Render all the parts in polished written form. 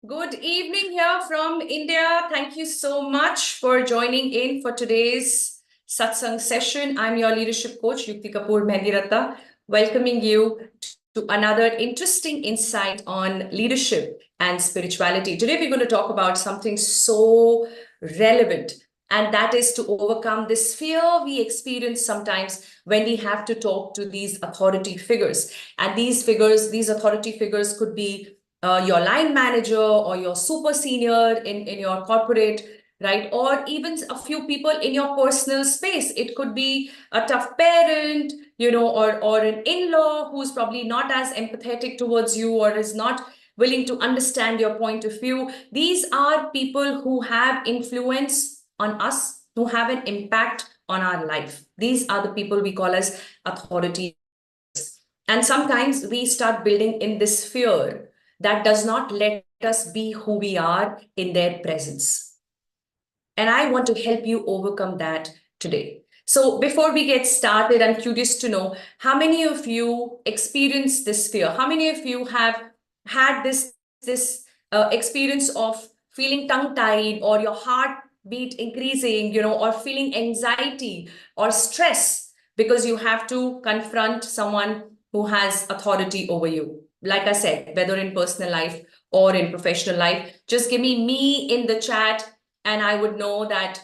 Good evening here from India. Thank you so much for joining in for today's Satsang session. I'm your leadership coach, Yukti Kapoor Mehndiratta, welcoming you to another interesting insight on leadership and spirituality. Today, we're going to talk about something so relevant, and that is to overcome this fear we experience sometimes when we have to talk to these authority figures. And these authority figures could be your line manager or your super senior in your corporate, right? Or even a few people in your personal space. It could be a tough parent, or an in-law who's probably not as empathetic towards you or is not willing to understand your point of view. These are people who have influence on us, who have an impact on our life. These are the people we call as authority. And sometimes we start building in this fear that does not let us be who we are in their presence. And I want to help you overcome that today. So before we get started, I'm curious to know how many of you experience this fear? How many of you have had this experience of feeling tongue-tied or your heartbeat increasing, or feeling anxiety or stress because you have to confront someone who has authority over you? Like I said, whether in personal life or in professional life, just give me in the chat, and I would know that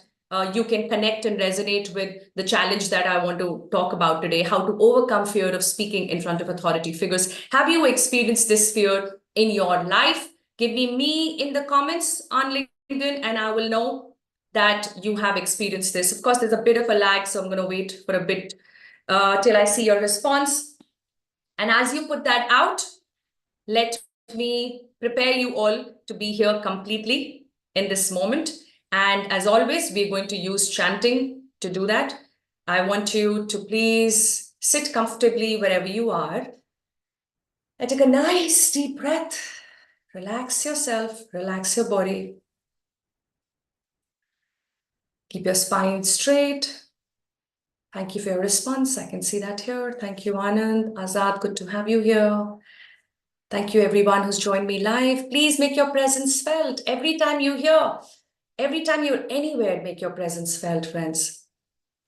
you can connect and resonate with the challenge that I want to talk about today, how to overcome fear of speaking in front of authority figures. Have you experienced this fear in your life? Give me in the comments on LinkedIn, and I will know that you have experienced this. Of course, there's a bit of a lag, so I'm going to wait for a bit till I see your response. And as you put that out, let me prepare you all to be here completely in this moment. And as always, we're going to use chanting to do that. I want you to please sit comfortably wherever you are and take a nice deep breath. Relax yourself, relax your body. Keep your spine straight. Thank you for your response. I can see that here. Thank you, Anand. Azad, good to have you here. Thank you, everyone who's joined me live. Please make your presence felt every time you're here. Every time you're anywhere, make your presence felt, friends.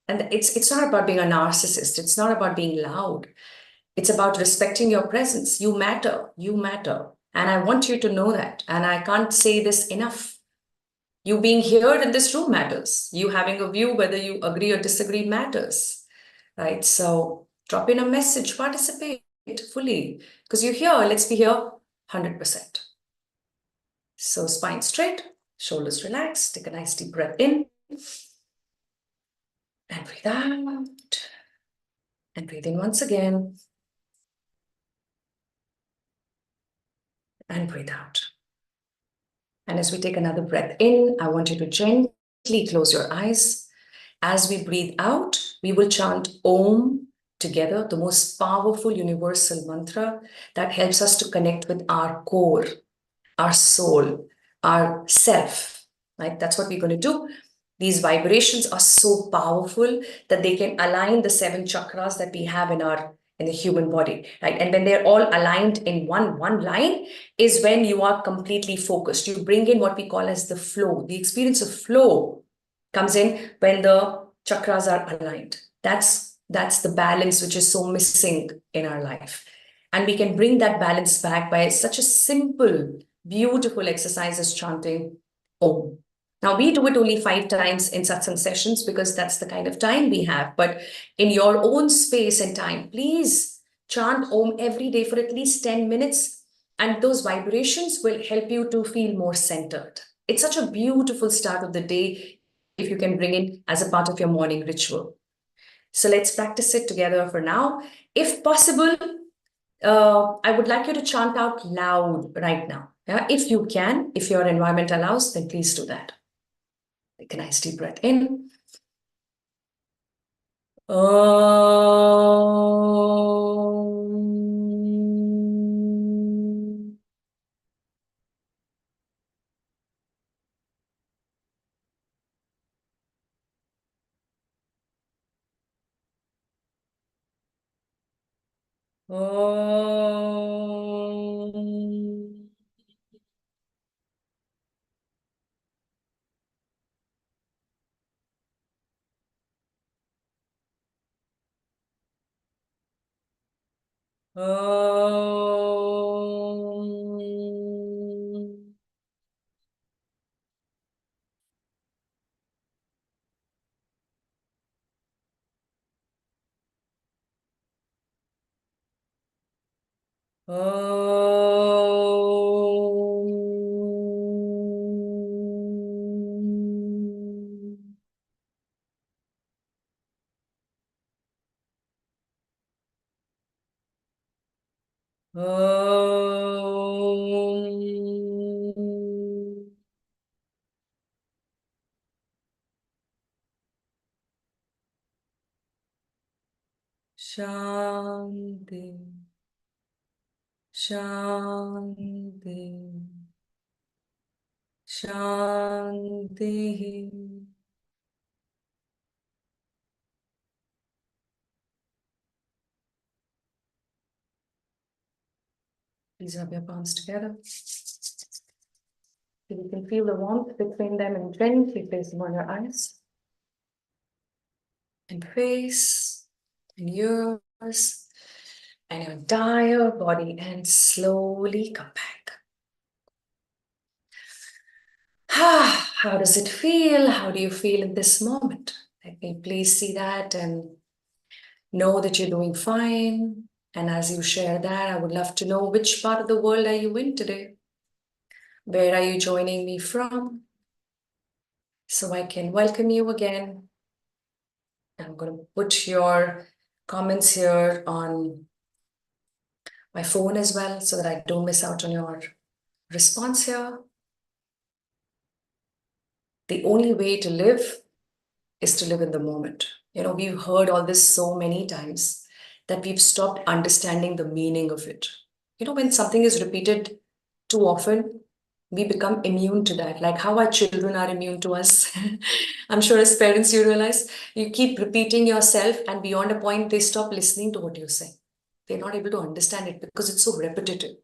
And it's not about being a narcissist. It's not about being loud. It's about respecting your presence. You matter. You matter. And I want you to know that. And I can't say this enough. You being here in this room matters. You having a view, whether you agree or disagree, matters. Right? So drop in a message, participate fully. Because you're here. Let's be here 100%. So spine straight, shoulders relaxed. Take a nice deep breath in. And breathe out. And breathe in once again. And breathe out. And as we take another breath in, I want you to gently close your eyes. As we breathe out, we will chant Om together, the most powerful universal mantra that helps us to connect with our core, our soul, our self. Right? That's what we're going to do. These vibrations are so powerful that they can align the 7 chakras that we have in the human body, right? And when they're all aligned in one line is when you are completely focused. You bring in what we call as the flow. The experience of flow comes in when the chakras are aligned. That's the balance which is so missing in our life. And we can bring that balance back by such a simple, beautiful exercise as chanting Om. Now, we do it only 5 times in satsang sessions because that's the kind of time we have. But in your own space and time, please chant Om every day for at least 10 minutes. And those vibrations will help you to feel more centered. It's such a beautiful start of the day if you can bring it as a part of your morning ritual. So let's practice it together for now. If possible, I would like you to chant out loud right now. Yeah? If you can, if your environment allows, then please do that. Take a nice deep breath in. Om. Om. Om. Om. Om. Shanti. Shanti. Shanti. Please rub your palms together. You can feel the warmth between them and gently place them on your eyes and face and ears and your entire body, and slowly come back. How does it feel? How do you feel in this moment? Let me please see that and know that you're doing fine. And as you share that, I would love to know, which part of the world are you in today? Where are you joining me from? So I can welcome you again. I'm going to put your comments here on my phone as well, so that I don't miss out on your response here. The only way to live is to live in the moment. We've heard all this so many times that we've stopped understanding the meaning of it. When something is repeated too often, we become immune to that, like how our children are immune to us. I'm sure as parents, you realize you keep repeating yourself, and beyond a point, they stop listening to what you're saying. They're not able to understand it because it's so repetitive.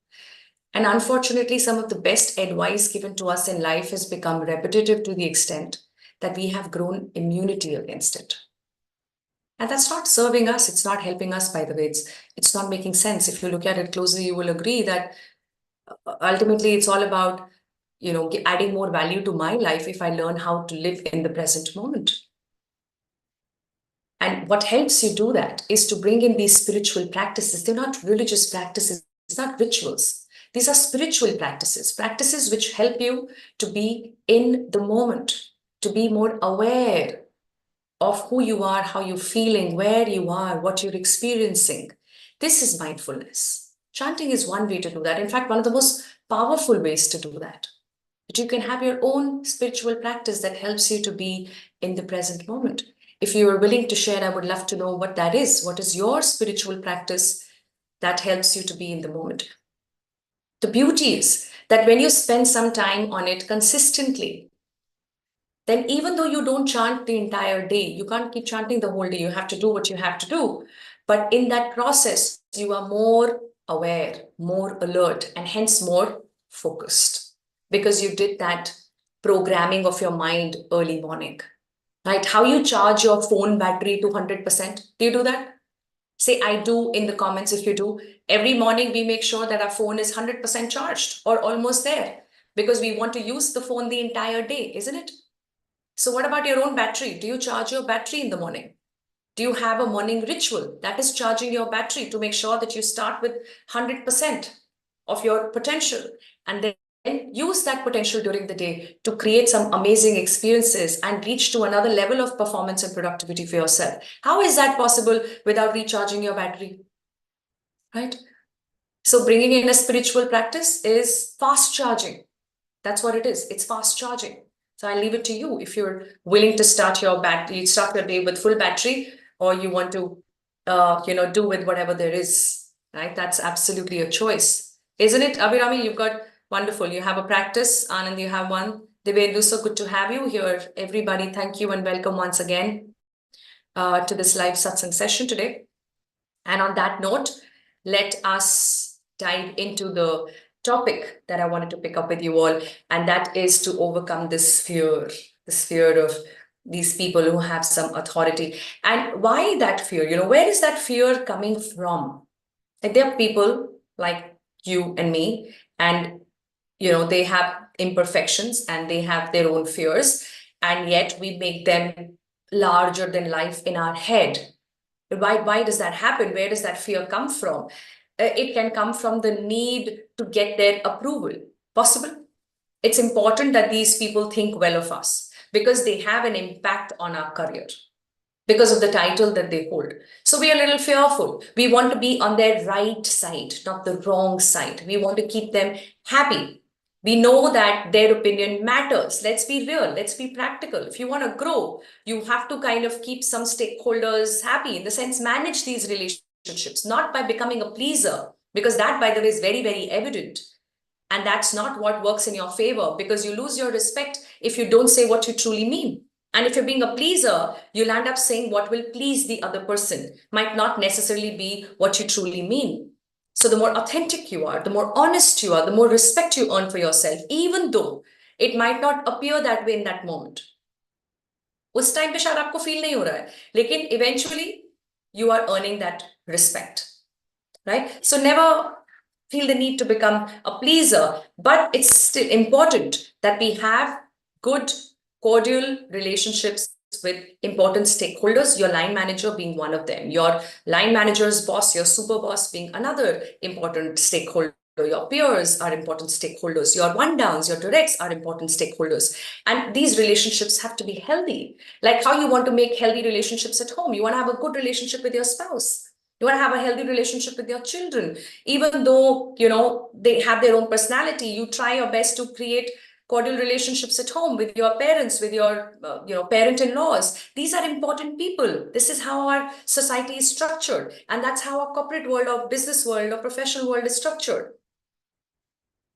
And unfortunately, some of the best advice given to us in life has become repetitive to the extent that we have grown immunity against it. And that's not serving us. It's not helping us, by the way. It's not making sense. If you look at it closely, you will agree that ultimately it's all about, adding more value to my life if I learn how to live in the present moment. And what helps you do that is to bring in these spiritual practices. They're not religious practices. It's not rituals. These are spiritual practices, practices which help you to be in the moment, to be more aware of who you are, how you're feeling, where you are, what you're experiencing. This is mindfulness. Chanting is one way to do that. In fact, one of the most powerful ways to do that. But you can have your own spiritual practice that helps you to be in the present moment. If you are willing to share, I would love to know what that is. What is your spiritual practice that helps you to be in the moment? The beauty is that when you spend some time on it consistently, then even though you don't chant the entire day, you can't keep chanting the whole day. You have to do what you have to do. But in that process, you are more aware, more alert, and hence more focused, because you did that programming of your mind early morning, right? How you charge your phone battery to 100%. Do you do that? Say, I do in the comments if you do. Every morning, we make sure that our phone is 100% charged or almost there, because we want to use the phone the entire day, isn't it? So what about your own battery? Do you charge your battery in the morning? Do you have a morning ritual that is charging your battery to make sure that you start with 100% of your potential, and then use that potential during the day to create some amazing experiences and reach to another level of performance and productivity for yourself? How is that possible without recharging your battery? Right? So bringing in a spiritual practice is fast charging. That's what it is. It's fast charging. So I leave it to you if you're willing to start your day with full battery, or you want to, do with whatever there is. Right? That's absolutely a choice, isn't it, Abhirami? You've got wonderful. You have a practice, Anand. You have one. Devendu, so good to have you here. Everybody, thank you and welcome once again to this live satsang session today. And on that note, let us dive into the topic that I wanted to pick up with you all, and that is to overcome this fear, of these people who have some authority. And why that fear? Where is that fear coming from? Like, there are people like you and me, and they have imperfections and they have their own fears, and yet we make them larger than life in our head. Why does that happen? Where does that fear come from? It can come from the need to get their approval. Possible. It's important that these people think well of us because they have an impact on our career because of the title that they hold. So we are a little fearful. We want to be on their right side, not the wrong side. We want to keep them happy. We know that their opinion matters. Let's be real. Let's be practical. If you want to grow, you have to kind of keep some stakeholders happy, in the sense, manage these relationships, not by becoming a pleaser, because that, by the way, is very, very evident. And that's not what works in your favor, because you lose your respect if you don't say what you truly mean. And if you're being a pleaser, you'll end up saying what will please the other person, might not necessarily be what you truly mean. So the more authentic you are, the more honest you are, the more respect you earn for yourself, even though it might not appear that way in that moment. उस time पे शायद आपको feel नहीं हो रहा है, लेकिन eventually you are earning that respect, right? So never feel the need to become a pleaser, but it's still important that we have good, cordial relationships with important stakeholders, your line manager being one of them, your line manager's boss, your super boss being another important stakeholder. Your peers are important stakeholders. Your one-downs, your directs are important stakeholders. And these relationships have to be healthy. Like how you want to make healthy relationships at home. You want to have a good relationship with your spouse. You want to have a healthy relationship with your children. Even though, they have their own personality, you try your best to create cordial relationships at home with your parents, with your, parent-in-laws. These are important people. This is how our society is structured. And that's how our corporate world or business world or professional world is structured.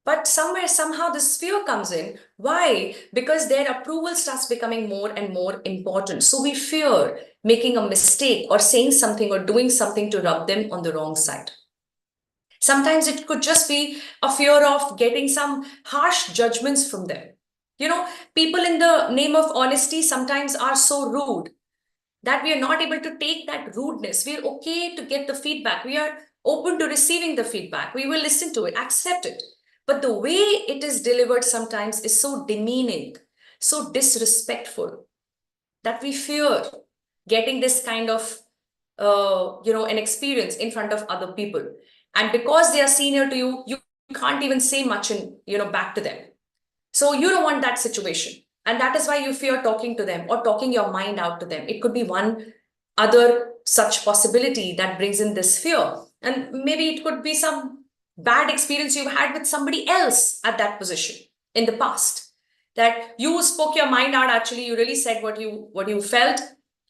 But somewhere, somehow, this fear comes in. Why? Because their approval starts becoming more and more important. So we fear making a mistake or saying something or doing something to rub them on the wrong side. Sometimes it could just be a fear of getting some harsh judgments from them. People in the name of honesty sometimes are so rude that we are not able to take that rudeness. We are okay to get the feedback. We are open to receiving the feedback. We will listen to it, accept it. But the way it is delivered sometimes is so demeaning, so disrespectful, that we fear getting this kind of, an experience in front of other people. And because they are senior to you, you can't even say much back to them. So you don't want that situation. And that is why you fear talking to them or talking your mind out to them. It could be one other such possibility that brings in this fear. And maybe it could be some bad experience you've had with somebody else at that position in the past, that you spoke your mind out. Actually, you really said what you felt,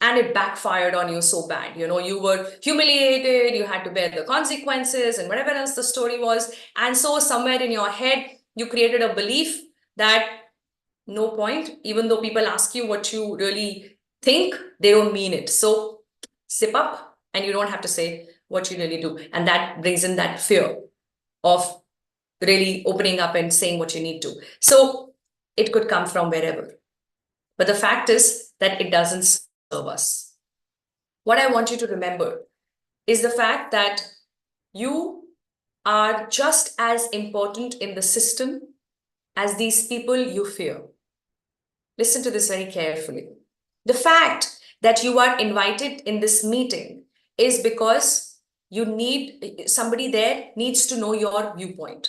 and it backfired on you so bad. You were humiliated, you had to bear the consequences and whatever else the story was. And so somewhere in your head, you created a belief that no point, even though people ask you what you really think, they don't mean it. So zip up and you don't have to say what you really do. And that brings in that fear of really opening up and saying what you need to. So it could come from wherever. But the fact is that it doesn't serve us. What I want you to remember is the fact that you are just as important in the system as these people you fear. Listen to this very carefully. The fact that you are invited in this meeting is because somebody there needs to know your viewpoint.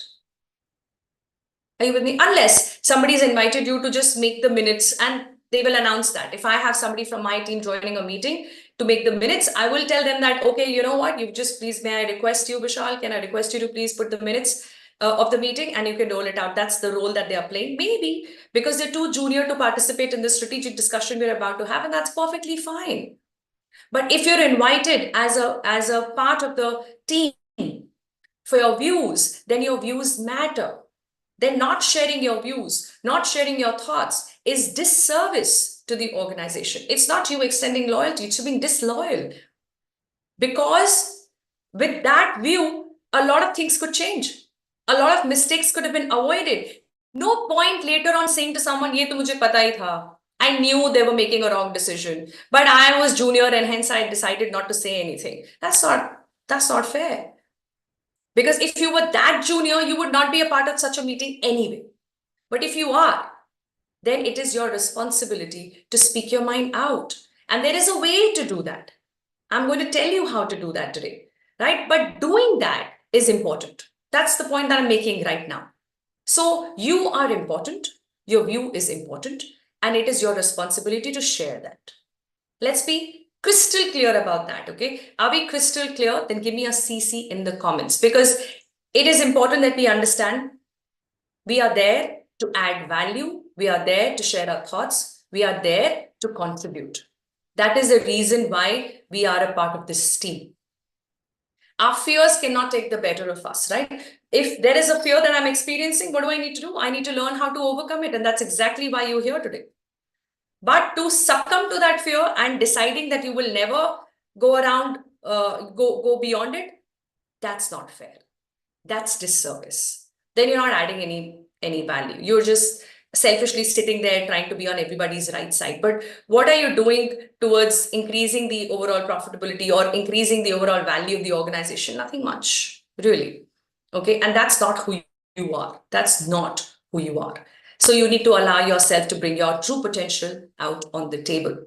Are you with me? Unless somebody's invited you to just make the minutes, and they will announce that. If I have somebody from my team joining a meeting to make the minutes, I will tell them that, okay, you know what, may I request you, Vishal, can I request you to please put the minutes of the meeting, and you can roll it out. That's the role that they are playing, maybe because they're too junior to participate in the strategic discussion we're about to have, and that's perfectly fine. But if you're invited as a part of the team for your views, then your views matter. Then not sharing your views, not sharing your thoughts is disservice to the organization. It's not you extending loyalty, it's you being disloyal. Because with that view, a lot of things could change. A lot of mistakes could have been avoided. No point later on saying to someone, "Ye to mujhe pata hi tha. I knew they were making a wrong decision, but I was junior and hence I decided not to say anything." That's not fair. Because if you were that junior, you would not be a part of such a meeting anyway. But if you are, then it is your responsibility to speak your mind out. And there is a way to do that. I'm going to tell you how to do that today, right? But doing that is important. That's the point that I'm making right now. So you are important, your view is important, and it is your responsibility to share that. Let's be crystal clear about that, okay? Are we crystal clear? Then give me a CC in the comments, because it is important that we understand we are there to add value. We are there to share our thoughts. We are there to contribute. That is the reason why we are a part of this team. Our fears cannot take the better of us, right? If there is a fear that I'm experiencing, what do I need to do? I need to learn how to overcome it. And that's exactly why you're here today. But to succumb to that fear and deciding that you will never go around, go beyond it, that's not fair. That's disservice. Then you're not adding any value. You're just selfishly sitting there trying to be on everybody's right side. But what are you doing towards increasing the overall profitability or increasing the overall value of the organization? Nothing much, really. Okay, and that's not who you are. That's not who you are. So you need to allow yourself to bring your true potential out on the table.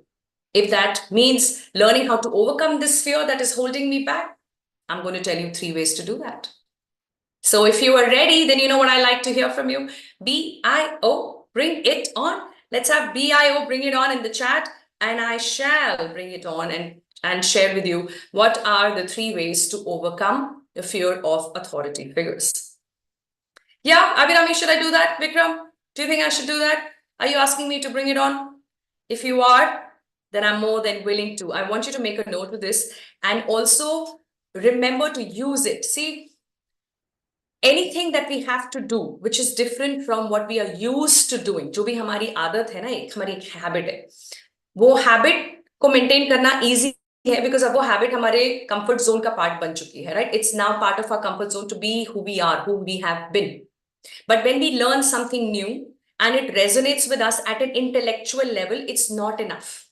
If that means learning how to overcome this fear that is holding me back, I'm going to tell you 3 ways to do that. So if you are ready, then you know what I like to hear from you. BIO, bring it on. Let's have BIO bring it on in the chat, and I shall bring it on and share with you what are the 3 ways to overcome the fear of authority figures. Yeah, Abhirami, should I do that? Vikram, do you think I should do that? Are you asking me to bring it on? If you are, then I'm more than willing to. I want you to make a note of this and also remember to use it. See, anything that we have to do which is different from what we are used to doing, जो भी हमारी आदत है ना, एक हमारी habit है, वो हैबिट को मेंटेन करना इजी है because अब वो हैबिट हमारे कंफर्ट जोन का पार्ट बन चुकी है, right? It's now part of our comfort zone to be who we are, who we have been. But when we learn something new and it resonates with us at an intellectual level, it's not enough.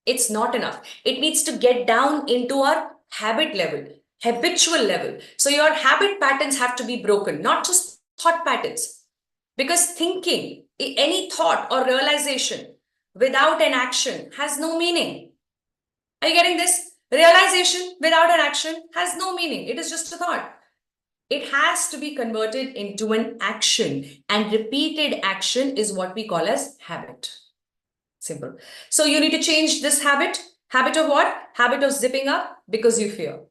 It's not enough. It needs to get down into our habit level, habitual level. So your habit patterns have to be broken, not just thought patterns. Because thinking, any thought or realization without an action has no meaning. Are you getting this? Realization without an action has no meaning. It is just a thought. It has to be converted into an action, and repeated action is what we call as habit. Simple. So you need to change this habit. Habit of what? Habit of zipping up because you fear.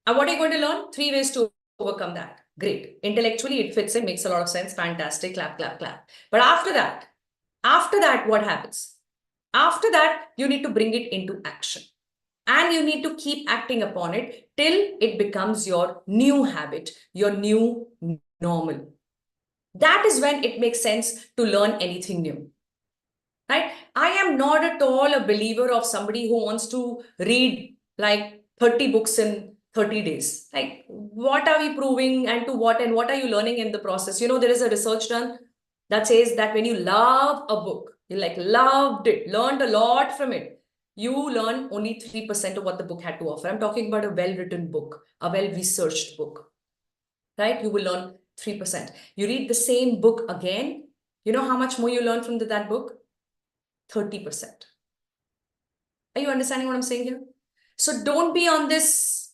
And what are you going to learn? 3 ways to overcome that. Great. Intellectually, it fits in, makes a lot of sense. Fantastic. Clap, clap, clap. But after that, what happens? After that, you need to bring it into action. And you need to keep acting upon it till it becomes your new habit, your new normal. That is when it makes sense to learn anything new. Right? I am not at all a believer of somebody who wants to read like 30 books in 30 days. Like, what are we proving and to what, and what are you learning in the process? You know, there is a research done that says that when you love a book, you like loved it, learned a lot from it, you learn only 3% of what the book had to offer. I'm talking about a well-written book, a well-researched book, right? You will learn 3%. You read the same book again, you know how much more you learn from that book? 30%. Are you understanding what I'm saying here? So don't be on this,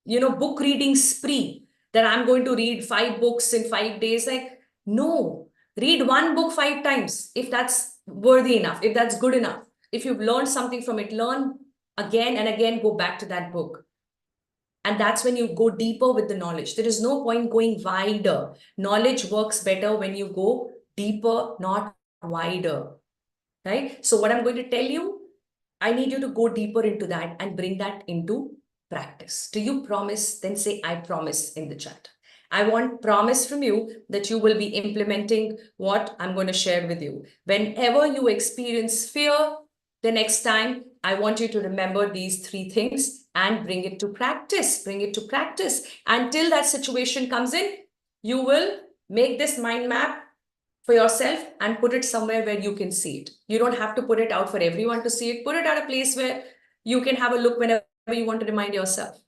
book reading spree that I'm going to read 5 books in 5 days. Like, no, read 1 book 5 times if that's worthy enough, if that's good enough. If you've learned something from it, learn again and again, go back to that book. And that's when you go deeper with the knowledge. There is no point going wider. Knowledge works better when you go deeper, not wider. Right? So what I'm going to tell you, I need you to go deeper into that and bring that into practice. Do you promise? Then say, I promise in the chat. I want promise from you that you will be implementing what I'm going to share with you. Whenever you experience fear, the next time, I want you to remember these 3 things and bring it to practice. Bring it to practice. Until that situation comes in, you will make this mind map for yourself and put it somewhere where you can see it. You don't have to put it out for everyone to see it. Put it at a place where you can have a look whenever you want to remind yourself.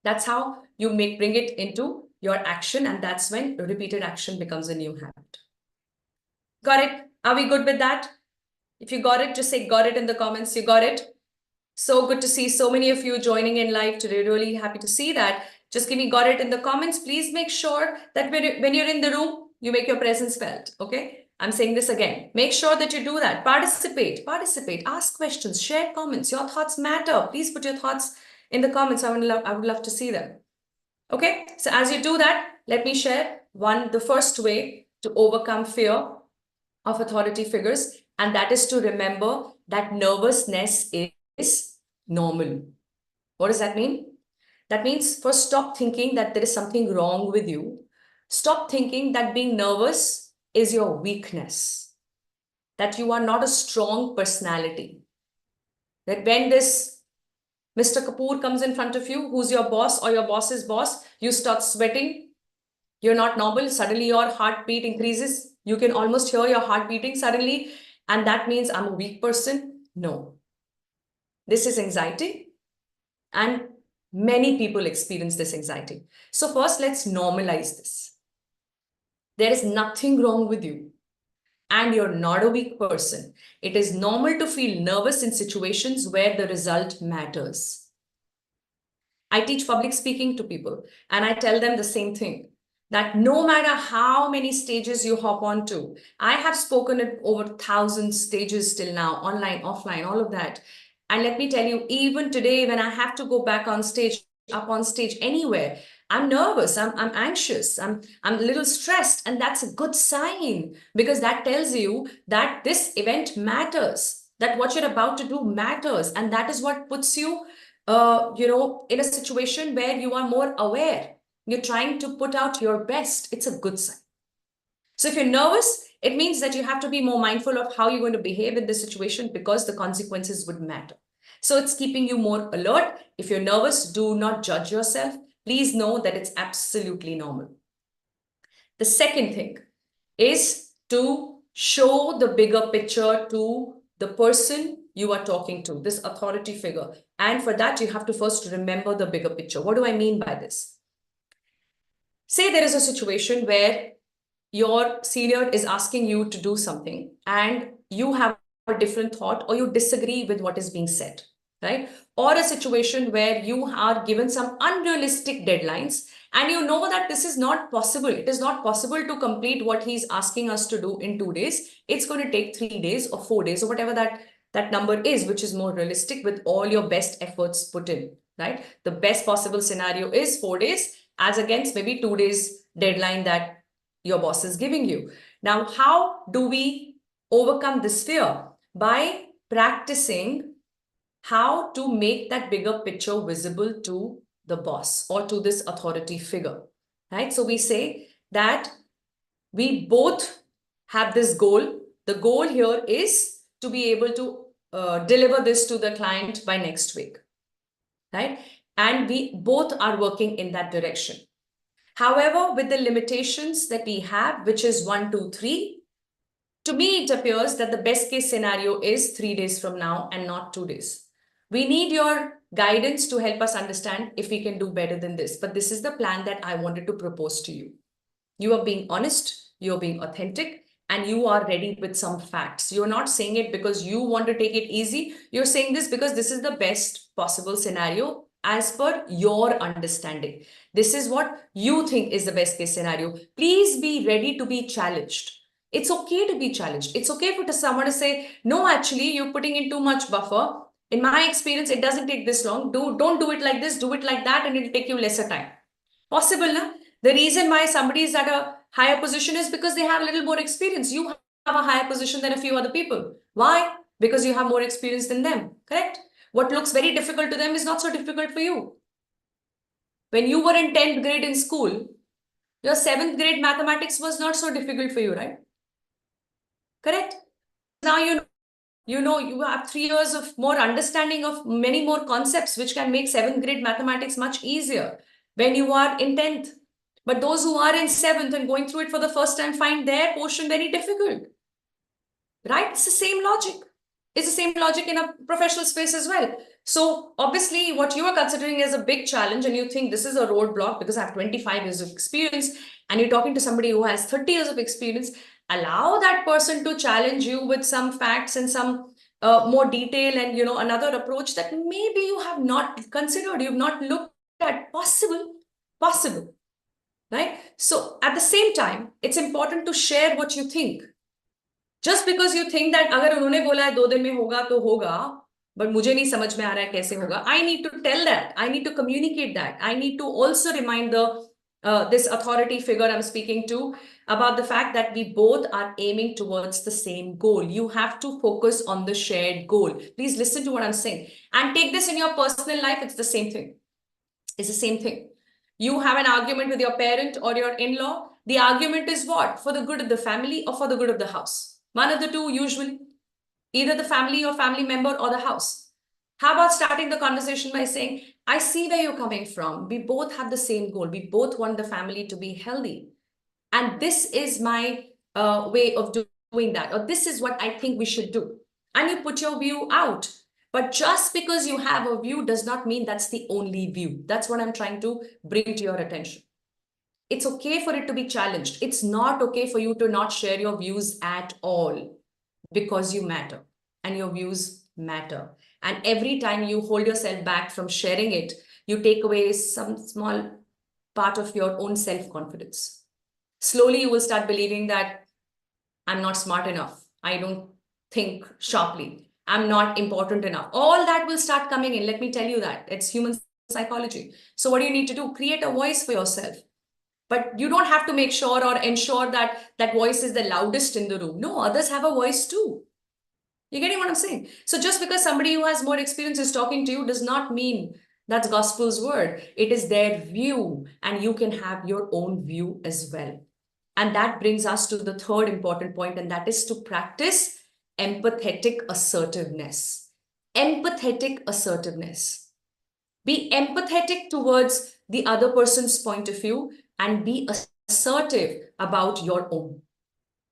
That's how you bring it into your action, and that's when repeated action becomes a new habit. Got it? Are we good with that? If you got it, just say got it in the comments. You got it? So good to see so many of you joining in live today. Really happy to see that. Just give me got it in the comments. Please make sure that when you're in the room, you make your presence felt. Okay? I'm saying this again. Make sure that you do that. Participate, ask questions, share comments. Your thoughts matter. Please put your thoughts in the comments. I would love to see them. Okay? So as you do that, let me share the first way to overcome fear of authority figures, and that is to remember that nervousness is normal. What does that mean? That means first stop thinking that there is something wrong with you. Stop thinking that being nervous is your weakness, that you are not a strong personality. That when this Mr. Kapoor comes in front of you, who's your boss or your boss's boss, you start sweating, you're not normal, suddenly your heartbeat increases, you can almost hear your heart beating suddenly, and that means I'm a weak person. No. This is anxiety, and many people experience this anxiety. So first, let's normalize this. There is nothing wrong with you, and you're not a weak person. It is normal to feel nervous in situations where the result matters. I teach public speaking to people, and I tell them the same thing, that no matter how many stages you hop onto, I have spoken at over 1,000 stages till now, online, offline, all of that. And let me tell you, even today, when I have to go back on stage, up on stage, anywhere, I'm nervous, I'm anxious, I'm a little stressed, and that's a good sign, because that tells you that this event matters, that what you're about to do matters, and that is what puts you in a situation where you are more aware. You're trying to put out your best. It's a good sign. So if you're nervous, it means that you have to be more mindful of how you're going to behave in this situation, because the consequences would matter. So it's keeping you more alert. If you're nervous, do not judge yourself. Please know that it's absolutely normal. The second thing is to show the bigger picture to the person you are talking to, this authority figure. And for that, you have to first remember the bigger picture. What do I mean by this? Say there is a situation where your senior is asking you to do something and you have a different thought, or you disagree with what is being said, right? Or a situation where you are given some unrealistic deadlines and you know that this is not possible. It is not possible to complete what he's asking us to do in 2 days. It's going to take 3 days or 4 days or whatever that number is, which is more realistic with all your best efforts put in, right? The best possible scenario is 4 days as against maybe 2 days deadline that your boss is giving you. Now, how do we overcome this fear? By practicing how to make that bigger picture visible to the boss or to this authority figure, right? So we say that we both have this goal. The goal here is to be able to deliver this to the client by next week, right? And we both are working in that direction. However, with the limitations that we have, which is 1, 2, 3, to me, it appears that the best case scenario is 3 days from now and not 2 days. We need your guidance to help us understand if we can do better than this. But this is the plan that I wanted to propose to you. You are being honest, you're being authentic, and you are ready with some facts. You're not saying it because you want to take it easy. You're saying this because this is the best possible scenario as per your understanding. This is what you think is the best case scenario. Please be ready to be challenged. It's okay to be challenged. It's okay for someone to say, no, actually, you're putting in too much buffer. In my experience, it doesn't take this long. Don't do it like this, do it like that, and it'll take you lesser time. Possible, na? The reason why somebody is at a higher position is because they have a little more experience. You have a higher position than a few other people. Why? Because you have more experience than them, correct? What looks very difficult to them is not so difficult for you. When you were in 10th grade in school, your 7th grade mathematics was not so difficult for you, right? Correct? Now you have 3 years of more understanding of many more concepts, which can make 7th grade mathematics much easier when you are in 10th. But those who are in 7th and going through it for the first time find their portion very difficult, right? It's the same logic. It's the same logic in a professional space as well. So obviously what you are considering as a big challenge and you think this is a roadblock because I have 25 years of experience and you're talking to somebody who has 30 years of experience, allow that person to challenge you with some facts and some more detail and another approach that maybe you have not considered, you've not looked at. Possible, right? So at the same time, it's important to share what you think. Just because you think that अगर उन्होंने बोला है 2 दिन में होगा तो होगा, but मुझे नहीं समझ में आ रहा है कैसे होगा, I need to tell that, I need to communicate that, I need to also remind this authority figure I'm speaking to about the fact that we both are aiming towards the same goal. You have to focus on the shared goal. Please listen to what I'm saying and take this in your personal life. It's the same thing. It's the same thing. You have an argument with your parent or your in-law. The argument is what? For the good of the family or for the good of the house? One of the two, usually. Either the family or family member or the house. How about starting the conversation by saying, I see where you're coming from. We both have the same goal. We both want the family to be healthy. And this is my way of doing that. Or this is what I think we should do. And you put your view out. But just because you have a view does not mean that's the only view. That's what I'm trying to bring to your attention. It's okay for it to be challenged. It's not okay for you to not share your views at all because you matter and your views matter. And every time you hold yourself back from sharing it, you take away some small part of your own self-confidence. Slowly, you will start believing that I'm not smart enough. I don't think sharply. I'm not important enough. All that will start coming in. Let me tell you that. It's human psychology. So what do you need to do? Create a voice for yourself. But you don't have to make sure or ensure that that voice is the loudest in the room. No, others have a voice too. You're getting what I'm saying? So just because somebody who has more experience is talking to you does not mean that's gospel's word. It is their view, and you can have your own view as well. And that brings us to the third important point, and that is to practice empathetic assertiveness. Empathetic assertiveness. Be empathetic towards the other person's point of view and be assertive about your own.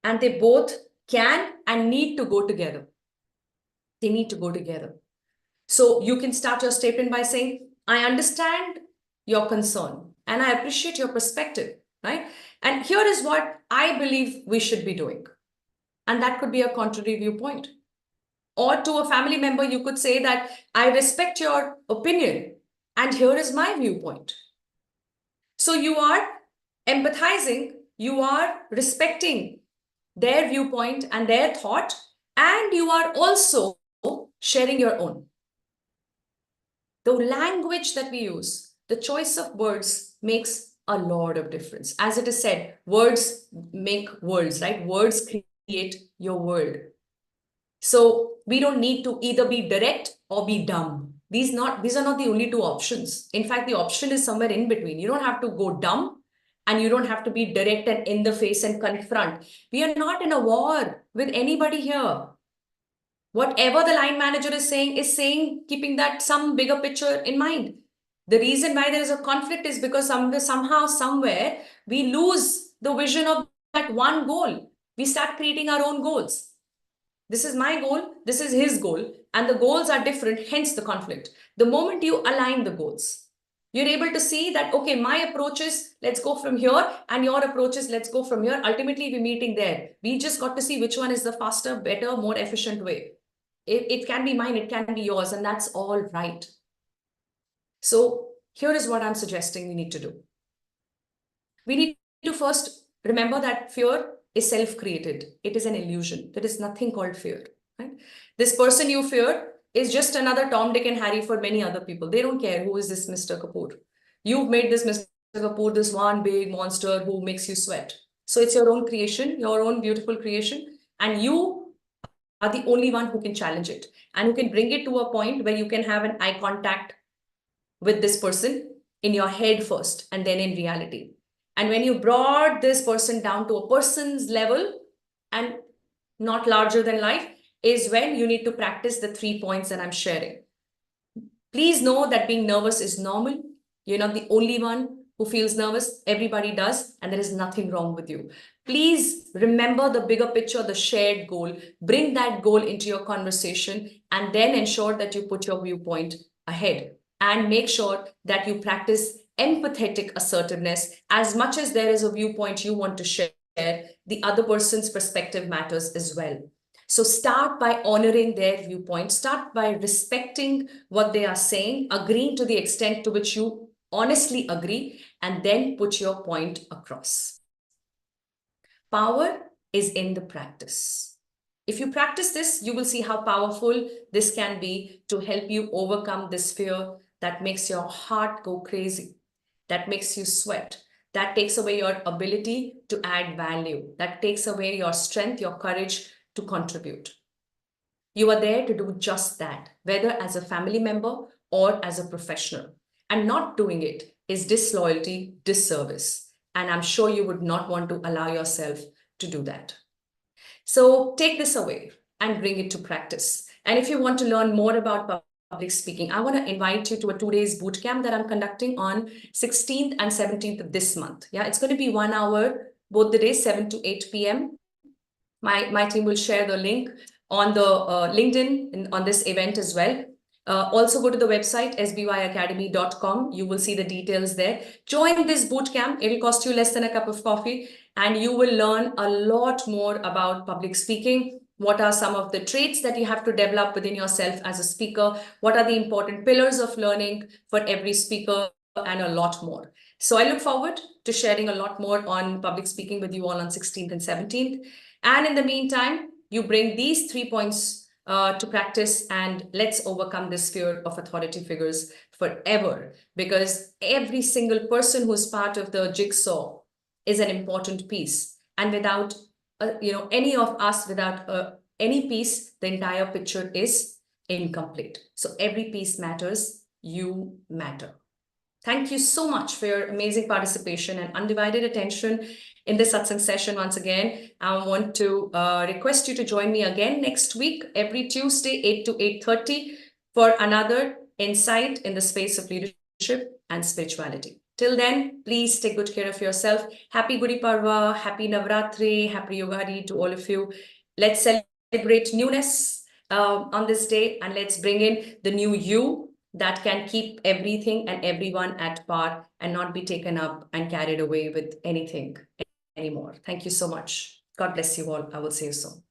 And they both can and need to go together. They need to go together. So you can start your statement by saying, I understand your concern and I appreciate your perspective, right? And here is what I believe we should be doing. And that could be a contrary viewpoint. Or to a family member, you could say that I respect your opinion and here is my viewpoint. So you are empathizing, you are respecting their viewpoint and their thought, and you are also sharing your own. The language that we use, the choice of words makes a lot of difference. As it is said, words make worlds, right? Words create your world. So we don't need to either be direct or be dumb. These are not the only two options. In fact, the option is somewhere in between. You don't have to go dumb and you don't have to be direct and in the face and confront. We are not in a war with anybody here. Whatever the line manager is saying, keeping that some bigger picture in mind. The reason why there is a conflict is because somehow, somewhere, we lose the vision of that one goal. We start creating our own goals. This is my goal, this is his goal, and the goals are different, hence the conflict. The moment you align the goals, you're able to see that, okay, my approach is, let's go from here, and your approach is, let's go from here. Ultimately, we're meeting there. We just got to see which one is the faster, better, more efficient way. It can be mine, it can be yours, and that's all right. So here is what I'm suggesting we need to do. We need to first remember that fear is self-created. It is an illusion. There is nothing called fear, right? This person you fear is just another Tom, Dick, and Harry for many other people. They don't care who is this Mr. Kapoor. You've made this Mr. Kapoor this one big monster who makes you sweat. So it's your own creation, your own beautiful creation, and you are the only one who can challenge it and who can bring it to a point where you can have an eye contact with this person in your head first and then in reality. And when you brought this person down to a person's level and not larger than life is when you need to practice the 3 points that I'm sharing. Please know that being nervous is normal. You're not the only one who feels nervous. Everybody does, and there is nothing wrong with you. Please remember the bigger picture, the shared goal. Bring that goal into your conversation and then ensure that you put your viewpoint ahead. And make sure that you practice empathetic assertiveness. As much as there is a viewpoint you want to share, the other person's perspective matters as well. So start by honoring their viewpoint, start by respecting what they are saying, agreeing to the extent to which you honestly agree, and then put your point across. Power is in the practice. If you practice this, you will see how powerful this can be to help you overcome this fear that makes your heart go crazy, that makes you sweat, that takes away your ability to add value, that takes away your strength, your courage to contribute. You are there to do just that, whether as a family member or as a professional. And not doing it is disloyalty, disservice. And I'm sure you would not want to allow yourself to do that. So take this away and bring it to practice. And if you want to learn more about public speaking, I want to invite you to a 2-day boot camp that I'm conducting on 16th and 17th of this month. Yeah, it's going to be 1 hour, both the days, 7 to 8 p.m. My team will share the link on the LinkedIn on this event as well. Also go to the website sbyacademy.com. You will see the details there. Join this boot camp. It will cost you less than a cup of coffee, and you will learn a lot more about public speaking. What are some of the traits that you have to develop within yourself as a speaker? What are the important pillars of learning for every speaker, and a lot more. So I look forward to sharing a lot more on public speaking with you all on 16th and 17th. And in the meantime, you bring these 3 points to practice, and let's overcome this fear of authority figures forever, because every single person who's part of the jigsaw is an important piece. And without any of us, without any piece, the entire picture is incomplete. So every piece matters. You matter. Thank you so much for your amazing participation and undivided attention in this satsang session. Once again, I want to request you to join me again next week, every Tuesday, 8 to 8:30, for another insight in the space of leadership and spirituality. Till then, please take good care of yourself. Happy Gudi Parva, happy Navratri, happy Yogadi to all of you. Let's celebrate newness on this day, and let's bring in the new you that can keep everything and everyone at par and not be taken up and carried away with anything anymore. Thank you so much. God bless you all. I will see you soon.